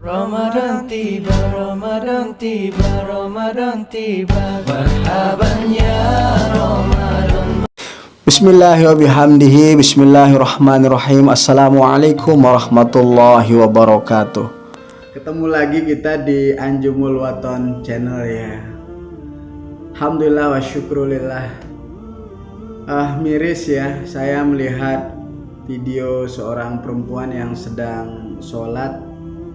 Ramadan tiba, Ramadan tiba, Ramadan tiba. Marhaban ya Ramadan. Bismillahirrahmanirrahim. Bismillahirrahmanirrahim. Assalamualaikum warahmatullahi wabarakatuh. Ketemu lagi kita di Anjumul Waton channel ya. Alhamdulillah wa syukrulillah. Miris ya, saya melihat video seorang perempuan yang sedang sholat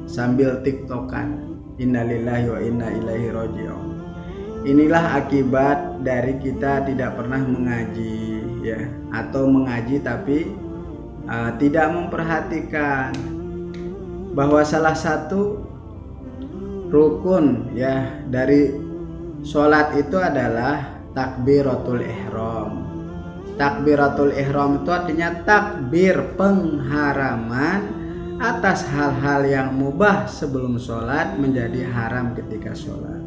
sambil tiktokan. Innalillahi wa inna ilaihi raji'un. Inilah akibat dari kita tidak pernah mengaji ya, atau mengaji tapi tidak memperhatikan bahwa salah satu rukun ya dari sholat itu adalah takbiratul ihram. Takbiratul ihram itu artinya takbir pengharaman atas hal-hal yang mubah sebelum sholat menjadi haram ketika sholat.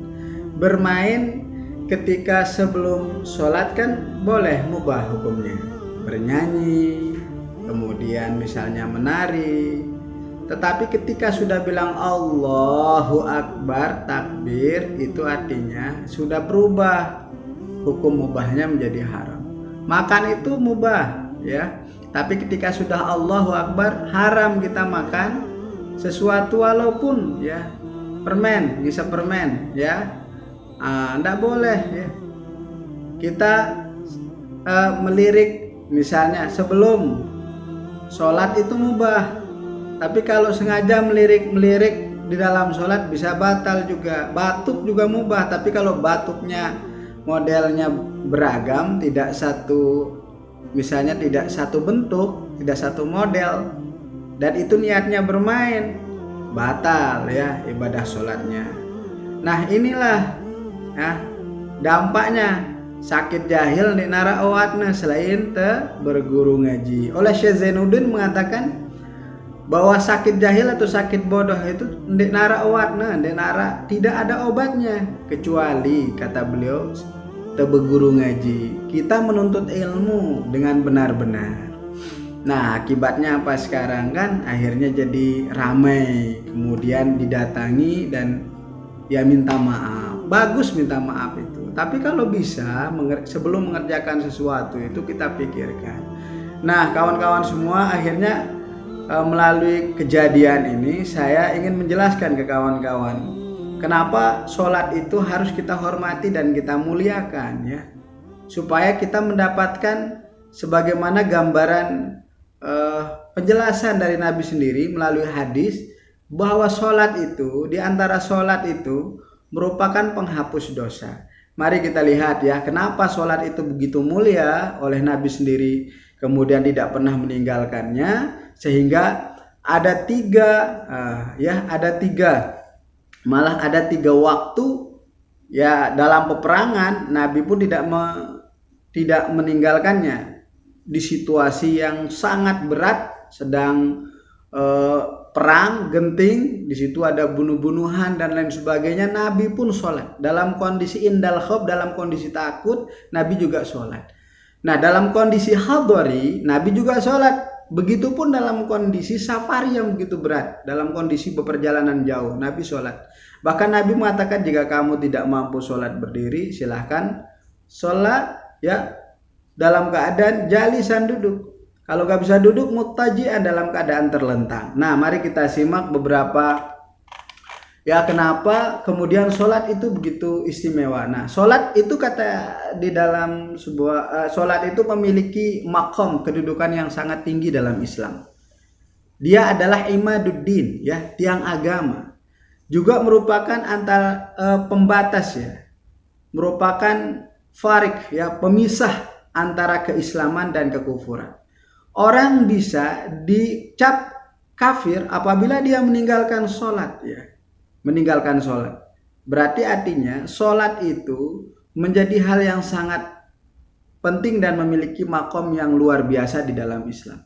Bermain ketika sebelum sholat kan boleh mubah hukumnya, bernyanyi, kemudian misalnya menari. Tetapi ketika sudah bilang Allahu Akbar, takbir, itu artinya sudah berubah, hukum mubahnya menjadi haram. Makan itu mubah ya, tapi ketika sudah Allahu Akbar, haram kita makan sesuatu walaupun ya permen, bisa permen ya, enggak boleh ya. Kita melirik misalnya sebelum sholat itu mubah, tapi kalau sengaja melirik di dalam sholat bisa batal juga. Batuk juga mubah, tapi kalau batuknya modelnya beragam, tidak satu, misalnya tidak satu bentuk, tidak satu model, dan itu niatnya bermain, batal ya ibadah sholatnya. Nah inilah ya dampaknya sakit jahil di nara awatna selain berguru ngaji. Oleh Syekh Zainuddin mengatakan bahwa sakit jahil atau sakit bodoh itu di nara awatna, di nara tidak ada obatnya kecuali kata beliau berguru ngaji. Kita menuntut ilmu dengan benar-benar. Nah akibatnya apa sekarang kan akhirnya jadi ramai, kemudian didatangi dan ya minta maaf. Bagus minta maaf itu, tapi kalau bisa sebelum mengerjakan sesuatu itu kita pikirkan. Nah kawan-kawan semua, akhirnya melalui kejadian ini saya ingin menjelaskan ke kawan-kawan kenapa sholat itu harus kita hormati dan kita muliakan ya, supaya kita mendapatkan sebagaimana gambaran penjelasan dari Nabi sendiri melalui hadis bahwa sholat itu, di antara sholat itu merupakan penghapus dosa. Mari kita lihat ya, kenapa sholat itu begitu mulia oleh Nabi sendiri, kemudian tidak pernah meninggalkannya, sehingga ada malah ada tiga waktu ya dalam peperangan Nabi pun tidak meninggalkannya. Di situasi yang sangat berat, sedang perang genting, di situ ada bunuh-bunuhan dan lain sebagainya, Nabi pun sholat. Dalam kondisi indal khauf, dalam kondisi takut, Nabi juga sholat. Nah dalam kondisi hadari, Nabi juga sholat. Begitupun dalam kondisi safari yang begitu berat, dalam kondisi beperjalanan jauh, Nabi sholat. Bahkan Nabi mengatakan jika kamu tidak mampu sholat berdiri, silahkan sholat ya dalam keadaan jalisan, duduk. Kalau nggak bisa duduk, muttaji'an, dalam keadaan terlentang. Nah mari kita simak beberapa ya kenapa kemudian sholat itu begitu istimewa. Nah sholat itu kata di dalam sebuah sholat itu memiliki makom, kedudukan yang sangat tinggi dalam Islam. Dia adalah imaduddin ya, tiang agama. Juga merupakan antara pembatas ya, merupakan farik ya, pemisah antara keislaman dan kekufuran. Orang bisa dicap kafir apabila dia meninggalkan sholat ya. Meninggalkan sholat berarti artinya sholat itu menjadi hal yang sangat penting dan memiliki makom yang luar biasa di dalam Islam.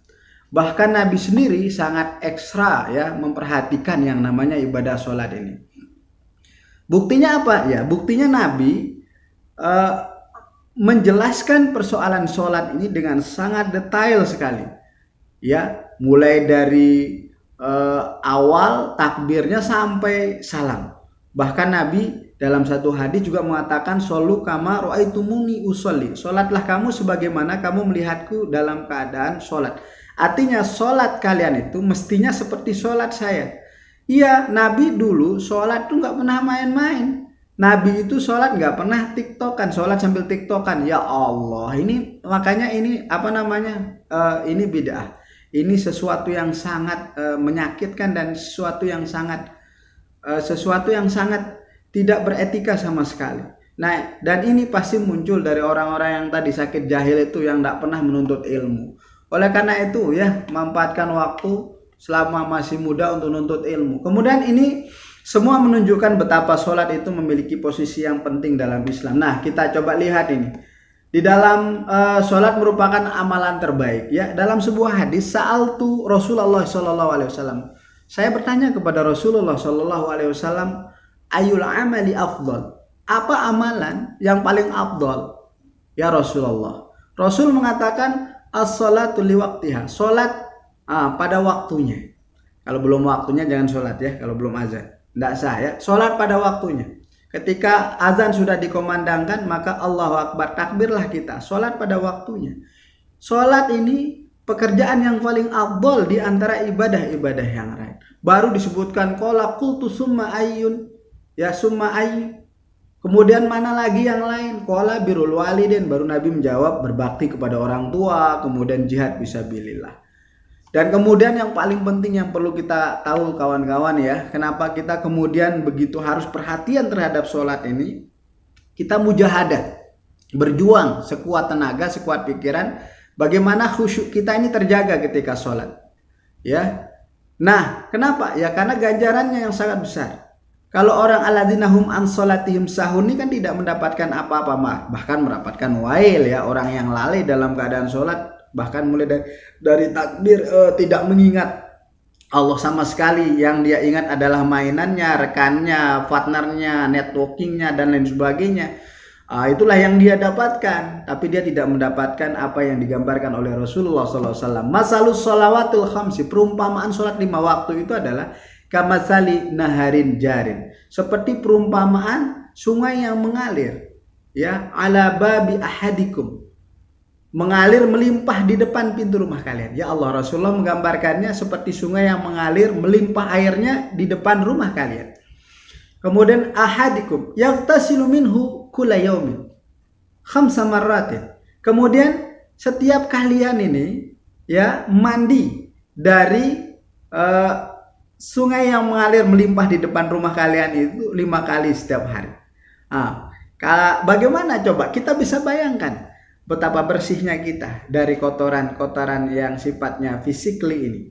Bahkan Nabi sendiri sangat ekstra ya memperhatikan yang namanya ibadah sholat ini. Buktinya apa ya? Buktinya Nabi menjelaskan persoalan sholat ini dengan sangat detail sekali ya, mulai dari awal takbirnya sampai salam. Bahkan Nabi dalam satu hadis juga mengatakan solu kama ro'aitumuni usolli. Solatlah kamu sebagaimana kamu melihatku dalam keadaan solat. Artinya solat kalian itu mestinya seperti solat saya. Iya, Nabi dulu solat tuh nggak pernah main-main. Nabi itu sholat nggak pernah tiktokan, sholat sambil tiktokan. Ya Allah, ini makanya ini apa namanya? Ini bid'ah. Ini sesuatu yang sangat menyakitkan dan sesuatu yang sangat tidak beretika sama sekali. Nah, dan ini pasti muncul dari orang-orang yang tadi sakit jahil itu yang nggak pernah menuntut ilmu. Oleh karena itu ya, memanfaatkan waktu selama masih muda untuk menuntut ilmu. Kemudian ini semua menunjukkan betapa sholat itu memiliki posisi yang penting dalam Islam. Nah, kita coba lihat ini. Di dalam sholat merupakan amalan terbaik. Ya, dalam sebuah hadis, sa'altu Rasulullah SAW. Saya bertanya kepada Rasulullah SAW, ayul amali afdal. Apa amalan yang paling afdal? Ya Rasulullah. Rasul mengatakan as-salatu liwaqtiha. Sholat pada waktunya. Kalau belum waktunya jangan sholat ya. Kalau belum azan. Tidak sah ya, sholat pada waktunya. Ketika azan sudah dikomandangkan, maka Allahu Akbar, takbirlah kita, sholat pada waktunya. Sholat ini pekerjaan yang paling afdal di antara ibadah-ibadah yang lain. Baru disebutkan qala qultu summa ayyun, ya summa ayy. Kemudian mana lagi yang lain? Qala birrul walidain, baru Nabi menjawab berbakti kepada orang tua, kemudian jihad fisabilillah. Dan kemudian yang paling penting yang perlu kita tahu kawan-kawan ya, kenapa kita kemudian begitu harus perhatian terhadap sholat ini, kita mujahadah, berjuang sekuat tenaga, sekuat pikiran, bagaimana khusyuk kita ini terjaga ketika sholat. Ya, nah kenapa? Ya karena ganjarannya yang sangat besar. Kalau orang alladzina hum an sholatihim sahun ini kan tidak mendapatkan apa-apa, bahkan mendapatkan wail ya, orang yang lalai dalam keadaan sholat. Bahkan mulai dari takbir tidak mengingat Allah sama sekali. Yang dia ingat adalah mainannya, rekannya, partnernya, networkingnya dan lain sebagainya. Itulah yang dia dapatkan, tapi dia tidak mendapatkan apa yang digambarkan oleh Rasulullah SAW. Masalus sholawatul khamsi, perumpamaan sholat 5 waktu itu adalah kamasali naharin jarin, seperti perumpamaan sungai yang mengalir ya, ala babi ahadikum, mengalir melimpah di depan pintu rumah kalian. Ya Allah, Rasulullah menggambarkannya seperti sungai yang mengalir melimpah airnya di depan rumah kalian. Kemudian ahadikum yaghtasilu minhu kulla yaumin khamsa marratin. Kemudian setiap kalian ini ya mandi dari sungai yang mengalir melimpah di depan rumah kalian itu 5 kali setiap hari. Bagaimana coba kita bisa bayangkan betapa bersihnya kita dari kotoran-kotoran yang sifatnya physically ini.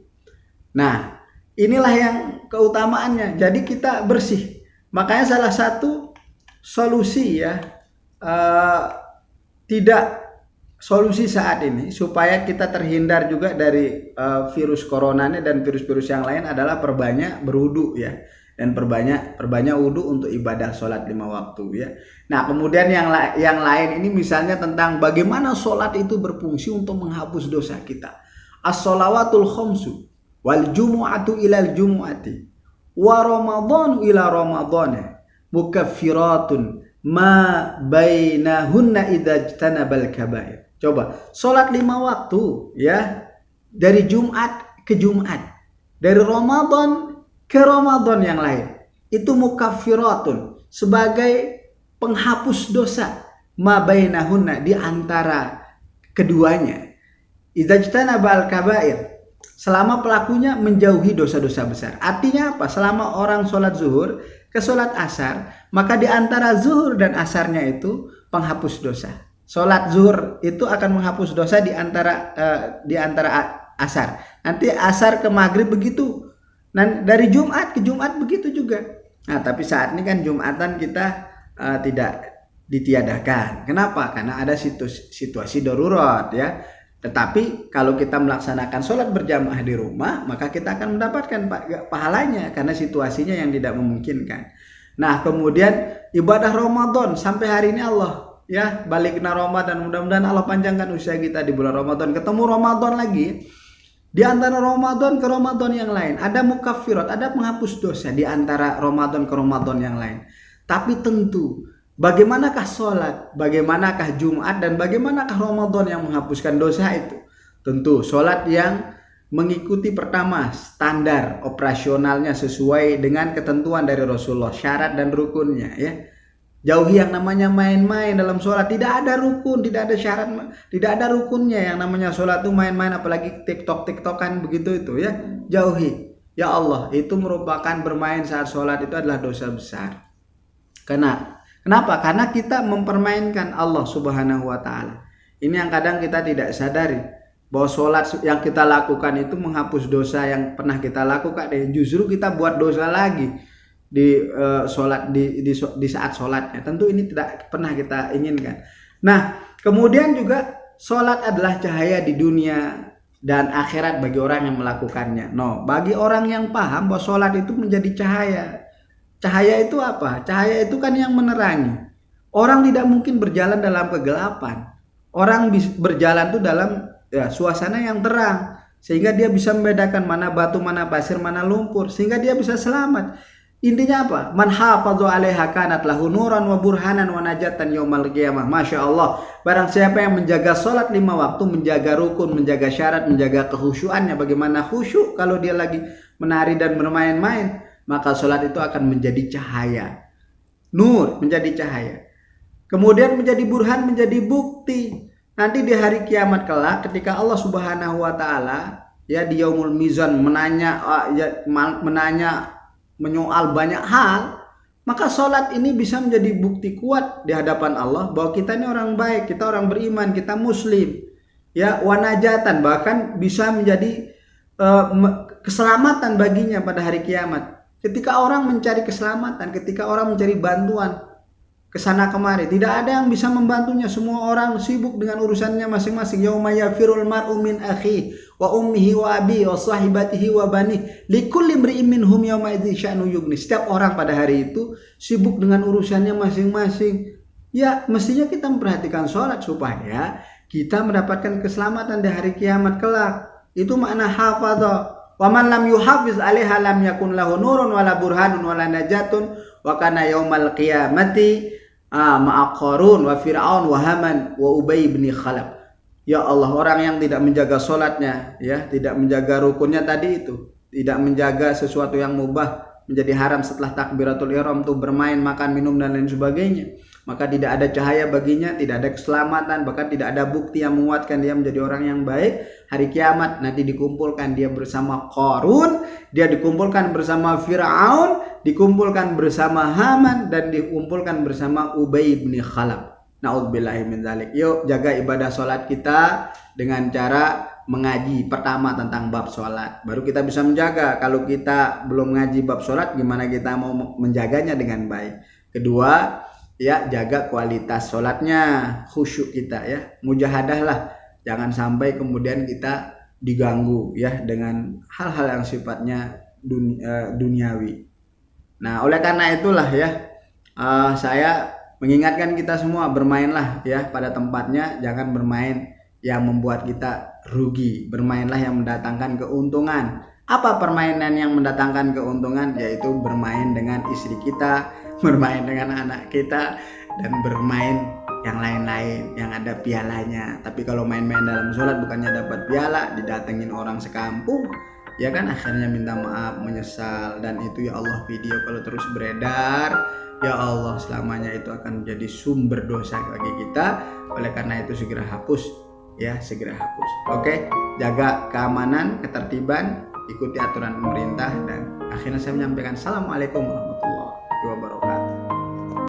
Nah, inilah yang keutamaannya. Jadi kita bersih. Makanya salah satu solusi ya, solusi saat ini supaya kita terhindar juga dari virus coronanya dan virus-virus yang lain adalah perbanyak berwudu ya. Dan perbanyak wudu untuk ibadah sholat 5 waktu ya. Nah kemudian yang lain ini misalnya tentang bagaimana sholat itu berfungsi untuk menghapus dosa kita. As-sholawatul khamsu wal jumu'atu ilal jumu'ati wa ramadhanu ila ramadhana mukaffiratun ma bainahunna idza jtanabal kabair. Coba sholat 5 waktu ya, dari Jumat ke Jumat, dari Ramadan ke Ramadan yang lain, itu mukaffiratun, sebagai penghapus dosa, ma bainahunna, di antara keduanya, idza jtanabal kabair, selama pelakunya menjauhi dosa-dosa besar. Artinya apa? Selama orang sholat zuhur ke sholat asar, maka di antara zuhur dan asarnya itu penghapus dosa. Sholat zuhur itu akan menghapus dosa di antara asar. Nanti asar ke maghrib begitu. Nah, dari Jumat ke Jumat begitu juga. Nah, tapi saat ini kan Jumatan kita tidak ditiadakan. Kenapa? Karena ada situasi darurat ya. Tetapi kalau kita melaksanakan sholat berjamaah di rumah, maka kita akan mendapatkan pahalanya karena situasinya yang tidak memungkinkan. Nah, kemudian ibadah Ramadan sampai hari ini Allah ya, balikna Ramadan, mudah-mudahan Allah panjangkan usia kita di bulan Ramadan, ketemu Ramadan lagi. Di antara Ramadan ke Ramadan yang lain ada mukaffirat, ada penghapus dosa di antara Ramadan ke Ramadan yang lain. Tapi tentu bagaimanakah sholat, bagaimanakah Jumat, dan bagaimanakah Ramadan yang menghapuskan dosa itu? Tentu sholat yang mengikuti pertama standar operasionalnya sesuai dengan ketentuan dari Rasulullah, syarat dan rukunnya ya. Jauhi yang namanya main-main dalam sholat. Tidak ada rukun, tidak ada syarat, tidak ada rukunnya. Yang namanya sholat itu main-main, apalagi tiktok-tiktokan begitu itu ya. Jauhi. Ya Allah, itu merupakan bermain saat sholat itu adalah dosa besar. Kenapa? Karena kita mempermainkan Allah Subhanahu wa Ta'ala. Ini yang kadang kita tidak sadari, bahwa sholat yang kita lakukan itu menghapus dosa yang pernah kita lakukan. Justru kita buat dosa lagi di sholat di saat sholatnya. Tentu ini tidak pernah kita inginkan. Nah, kemudian juga sholat adalah cahaya di dunia dan akhirat bagi orang yang melakukannya. No, bagi orang yang paham bahwa sholat itu menjadi cahaya. Cahaya itu apa? Cahaya itu kan yang menerangi. Orang tidak mungkin berjalan dalam kegelapan. Orang berjalan itu dalam suasana yang terang, sehingga dia bisa membedakan mana batu, mana pasir, mana lumpur, sehingga dia bisa selamat. Intinya apa? Man hafadhu 'alaiha kanat lahu nuran wa burhanan wa najatan yaumal qiyamah. Masya Allah. Barang siapa yang menjaga sholat 5 waktu, menjaga rukun, menjaga syarat, menjaga kehusyuannya. Bagaimana khusyuk kalau dia lagi menari dan bermain-main, maka sholat itu akan menjadi cahaya. Nur menjadi cahaya. Kemudian menjadi burhan, menjadi bukti. Nanti di hari kiamat kelak, ketika Allah Subhanahu wa Ta'ala ya di yaumul mizan menanya menyoal banyak hal, maka sholat ini bisa menjadi bukti kuat di hadapan Allah bahwa kita ini orang baik, kita orang beriman, kita muslim ya, wanajatan, bahkan bisa menjadi keselamatan baginya pada hari kiamat. Ketika orang mencari keselamatan, ketika orang mencari bantuan kesana kemari, tidak ada yang bisa membantunya. Semua orang sibuk dengan urusannya masing-masing. Yauma yafirul mar'u min akhihi wa ummihi wa abihi wa sahibatihi wa banihi likulli imri'in minhum yauma idzin sya'nu yughni. Setiap orang pada hari itu sibuk dengan urusannya masing-masing. Ya, mestinya kita memperhatikan sholat supaya kita mendapatkan keselamatan di hari kiamat kelak. Itu makna hafadha. Wa man lam yuhafiz 'alaiha lam yakun lahu nurun wala burhanun wala najatun wa kana yaumal qiyamati ma'a Qarun wa Fir'aun wa Haman wa Ubay bin Khalaf. Ya Allah, orang yang tidak menjaga sholatnya ya, tidak menjaga rukunnya tadi itu, tidak menjaga sesuatu yang mubah menjadi haram setelah takbiratul ihram tuh, bermain, makan, minum dan lain sebagainya, maka tidak ada cahaya baginya, tidak ada keselamatan, bahkan tidak ada bukti yang menguatkan dia menjadi orang yang baik. Hari kiamat nanti dikumpulkan dia bersama Qarun, dia dikumpulkan bersama Fir'aun, dikumpulkan bersama Haman, dan dikumpulkan bersama Ubay bin Khalaf. Na'udzubillahi min dzalik. Yuk jaga ibadah sholat kita dengan cara mengaji pertama tentang bab sholat, baru kita bisa menjaga. Kalau kita belum ngaji bab sholat, gimana kita mau menjaganya dengan baik? Kedua, ya jaga kualitas sholatnya, khusyuk kita ya, mujahadah lah, jangan sampai kemudian kita diganggu ya dengan hal-hal yang sifatnya duniawi. Nah, oleh karena itulah ya, saya mengingatkan kita semua, bermainlah ya pada tempatnya, jangan bermain yang membuat kita rugi, bermainlah yang mendatangkan keuntungan. Apa permainan yang mendatangkan keuntungan? Yaitu bermain dengan istri kita, bermain dengan anak kita, dan bermain yang lain-lain yang ada pialanya. Tapi kalau main-main dalam sholat bukannya dapat piala, didatengin orang sekampung, ya kan, akhirnya minta maaf, menyesal. Dan itu ya Allah, video kalau terus beredar, ya Allah, selamanya itu akan menjadi sumber dosa bagi kita. Oleh karena itu segera hapus ya, segera hapus. Oke, jaga keamanan, ketertiban, ikuti aturan pemerintah, dan akhirnya saya menyampaikan assalamualaikum warahmatullahi wabarakatuh.